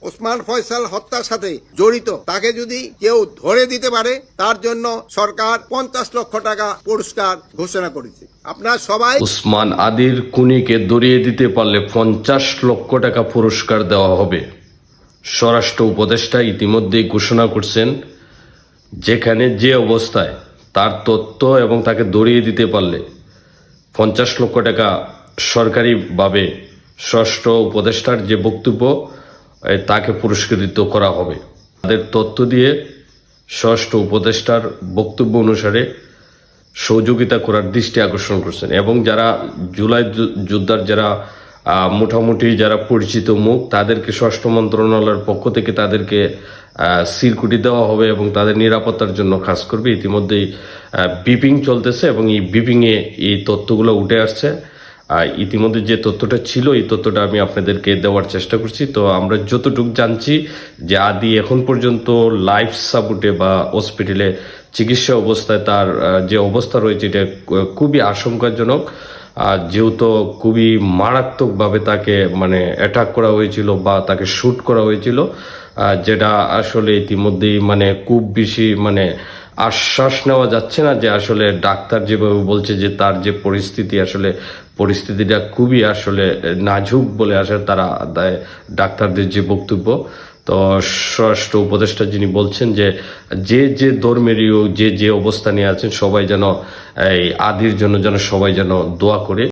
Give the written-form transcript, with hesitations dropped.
ওসমান ফয়সাল হত্যার সাথে জড়িত তাকে যদি কেউ ধরে দিতে পারে তার জন্য সরকার 50 লক্ষ টাকা পুরস্কার ঘোষণা করেছে। আপনারা সবাই ওসমান আদির খুনিকে ধরিয়ে দিতে পারলে 50 লক্ষ টাকা পুরস্কার দেওয়া হবে। স্বরাষ্ট্র উপদেষ্টা ইতিমধ্যেই ঘোষণা করছেন, যেখানে যে অবস্থায় তার তথ্য এবং তাকে ধরিয়ে দিতে পারলে 50 লক্ষ টাকা সরকারিভাবে স্বরাষ্ট্র উপদেষ্টার যে বক্তব্য তাকে পুরস্কৃত করা হবে। তাদের তথ্য দিয়ে স্বরাষ্ট্র উপদেষ্টার বক্তব্য অনুসারে সহযোগিতা করার দৃষ্টি আকর্ষণ করছেন এবং যারা জুলাই যোদ্ধার যারা মোটামুটি যারা পরিচিত মুখ তাদেরকে স্বরাষ্ট্র মন্ত্রণালয়ের পক্ষ থেকে তাদেরকে সিকিউরিটি দেওয়া হবে এবং তাদের নিরাপত্তার জন্য কাজ করবে। ইতিমধ্যেই ব্রিফিং চলতেছে এবং এই ব্রিফিংয়ে এই তথ্যগুলো উঠে আসছে। ইতিমধ্যে যে তথ্যটা ছিল এই তথ্যটা আমি আপনাদেরকে দেওয়ার চেষ্টা করছি। তো আমরা যতটুকু জানছি যে আদি এখন পর্যন্ত লাইফ সাপোর্টে বা হসপিটালে চিকিৎসা অবস্থায় তার যে অবস্থা রয়েছে এটা খুবই আশঙ্কাজনক, যেহেতু খুবই মারাত্মকভাবে তাকে মানে অ্যাটাক করা হয়েছিল বা তাকে শ্যুট করা হয়েছিল, যেটা আসলে ইতিমধ্যেই মানে খুব বেশি মানে আশ্বাস নেওয়া যাচ্ছে না যে আসলে ডাক্তার যেভাবে বলছে যে তার যে পরিস্থিতি আসলে পরিস্থিতিটা খুবই আসলে নাজুক বলে আসলে তারা ডাক্তারদের যে বক্তব্য। তো স্বরাষ্ট্র উপদেষ্টা যিনি বলছেন যে যে ধর্মেরই যে অবস্থানে আছেন সবাই যেন এই আদির জন্য যেন সবাই যেন দোয়া করে।